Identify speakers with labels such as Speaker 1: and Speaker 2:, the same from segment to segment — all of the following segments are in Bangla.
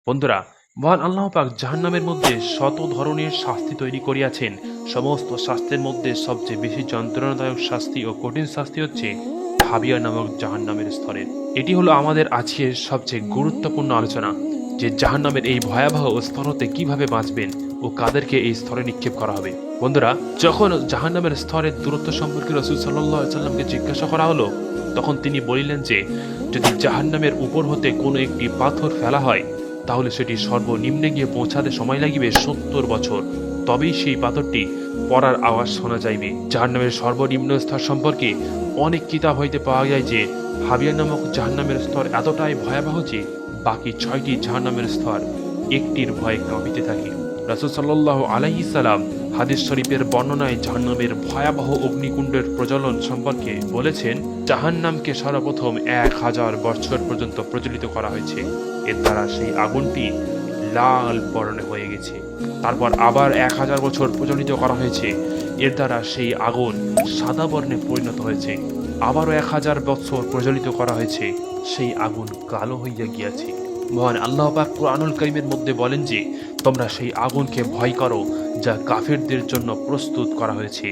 Speaker 1: বন্ধুরা, মহান আল্লাহ পাক জাহান্নামের মধ্যে শত ধরনের শাস্তি তৈরি করিয়াছেন। সমস্ত শাস্তির মধ্যে সবচেয়ে বেশি যন্ত্রণাদায়ক শাস্তি ও কঠিন শাস্তি হচ্ছে হাবিয়া নামক জাহান্নামের স্তরের। এটি হলো আমাদের আজকের সবচেয়ে গুরুত্বপূর্ণ আলোচনা, যে জাহান্নামের এই ভয়াবহ স্তর হতে কিভাবে বাঁচবেন ও কাদেরকে এই স্তরে নিক্ষেপ করা হবে। বন্ধুরা, যখন জাহান্নামের স্তরের দূরত্ব সম্পর্কে রাসূল সাল্লাল্লাহু আলাইহি সাল্লামকে জিজ্ঞাসা করা হলো, তখন তিনি বলিলেন যে যদি জাহান্নামের উপর হতে কোনো একটি পাথর ফেলা হয়, তাহলে সেটি সর্বনিম্নে গিয়ে পৌঁছাতে সময় লাগিবে ৭০ বছর, তবেই সেই পাথরটি পড়ার আওয়াজ শোনা যাইবে। জাহান্নামের সর্বনিম্ন স্তর সম্পর্কে অনেক কিতাব হইতে পাওয়া যায় যে হাবিয়া নামক জাহান্নামের স্তর এতটাই ভয়াবহ যে বাকি ৬টি জাহান্নামের স্তর একটির ভয়ে কাঁপিতে থাকে। রাসূল সাল্লাল্লাহু আলাইহি সাল্লাম হাদিস শরীফের বর্ণনায় জাহান্নামের ভয়াবহ অগ্নিকুণ্ডের প্রজ্বলন সম্পর্কে বলেছেন, জাহান্নামকে সর্বপ্রথম ১০০০ বছর পর্যন্ত প্রজ্বলিত করা হয়েছে। এর দ্বারা সেই আগুনটি লাল বর্ণে হয়ে গেছে। তারপর আবার ১০০০ বছর প্রজ্বলিত করা হয়েছে। এর দ্বারা সেই আগুন সাদা বর্ণে পরিণত হয়েছে। আবারও ১০০০ বছর প্রজ্বলিত করা হয়েছে, সেই আগুন কালো হইয়া গিয়াছে। মহান আল্লাহ পাক কুরআনুল কারীমের মধ্যে বলেন যে তোমরা সেই আগুনকে ভয় করো যা কাফেরদের জন্য প্রস্তুত করা হয়েছে।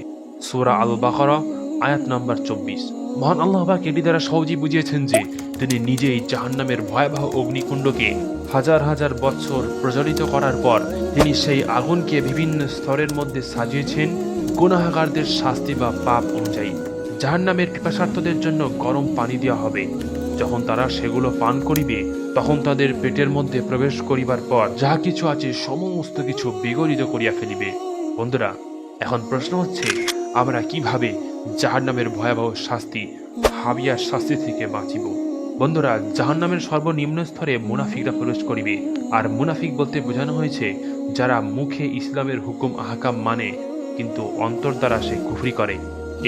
Speaker 1: সূরা আল বাকারা আয়াত নাম্বার ২৪। মহান আল্লাহ পাক এটি দ্বারা সহজেই বুঝিয়েছেন যে তিনি নিজেই জাহান্নামের ভয়াবহ অগ্নিকুণ্ডকে হাজার হাজার বছর প্রজ্বলিত করার পর তিনি সেই আগুনকে বিভিন্ন স্তরের মধ্যে সাজিয়েছেন গুনাহগারদের শাস্তি বা পাপ অনুযায়ী। জাহান্নামের পিপাসার্তদের জন্য গরম পানি দেওয়া হবে। যখন তারা সেগুলো পান করিবে, তখন তাদের পেটের মধ্যে প্রবেশ করিবার পর যাহা কিছু আছে সমস্ত কিছু বিগলিত করিয়া ফেলিবে। বন্ধুরা, এখন প্রশ্ন হচ্ছে আমরা কিভাবে জাহান্নামের ভয়াবহ শাস্তি হাবিয়ার শাস্তি থেকে বাঁচিব। বন্ধুরা, জাহান্নামের সর্বনিম্ন স্তরে মুনাফিকরা প্রবেশ করিবে। আর মুনাফিক বলতে বোঝানো হয়েছে যারা মুখে ইসলামের হুকুম আহকাম মানে কিন্তু অন্তর দ্বারা সে কুফরি করে।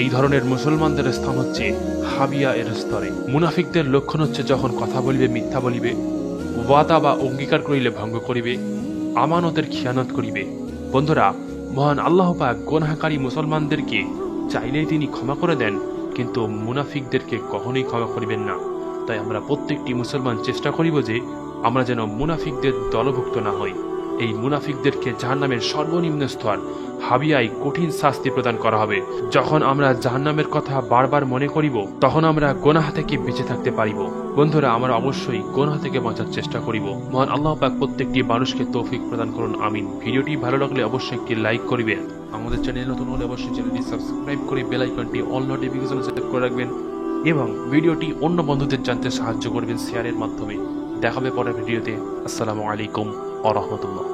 Speaker 1: এই ধরনের মুসলমানদের স্থান হচ্ছে হাবিয়া এর স্তরে। মুনাফিকদের লক্ষণ হচ্ছে যখন কথা বলিবে মিথ্যা বলিবে, ওয়াদা বা অঙ্গীকার করিলে ভঙ্গ করিবে, আমানতের খিয়ানত করিবে। বন্ধুরা, মহান আল্লাহ পাক গুনাহকারী মুসলমানদেরকে চাইলেই তিনি ক্ষমা করে দেন, কিন্তু মুনাফিকদেরকে কখনোই ক্ষমা করিবেন না। তাই আমরা প্রত্যেকটি মুসলমান চেষ্টা করিব যে আমরা যেন মুনাফিকদের দলভুক্ত না হই। এই মুনাফিকদেরকে জাহান্নামের সর্বনিম্ন স্তর হাবিয়ায় কঠিন শাস্তি প্রদান করা হবে। যখন আমরা জাহান্নামের কথা বারবার মনে করিব, তখন আমরা গুনাহ থেকে বেঁচে থাকতে পারিব। বন্ধুরা, আমরা অবশ্যই গুনাহ থেকে বাঁচার চেষ্টা করিব। মহান আল্লাহ পাক প্রত্যেকটি মানুষকে তৌফিক প্রদান করুন, আমিন। ভিডিওটি ভালো লাগলে অবশ্যই একটি লাইক করিবেন। আমাদের চ্যানেল নতুন হলে অবশ্যই চ্যানেলটি সাবস্ক্রাইব করে বেল আইকনটি অল নোটিফিকেশন সেট করে রাখবেন এবং ভিডিওটি অন্য বন্ধুদের জানতে সাহায্য করবেন শেয়ারের মাধ্যমে। দেখাবে পরের ভিডিওতে। আসসালামু আলাইকুম ওয়া রাহমাতুল্লাহ।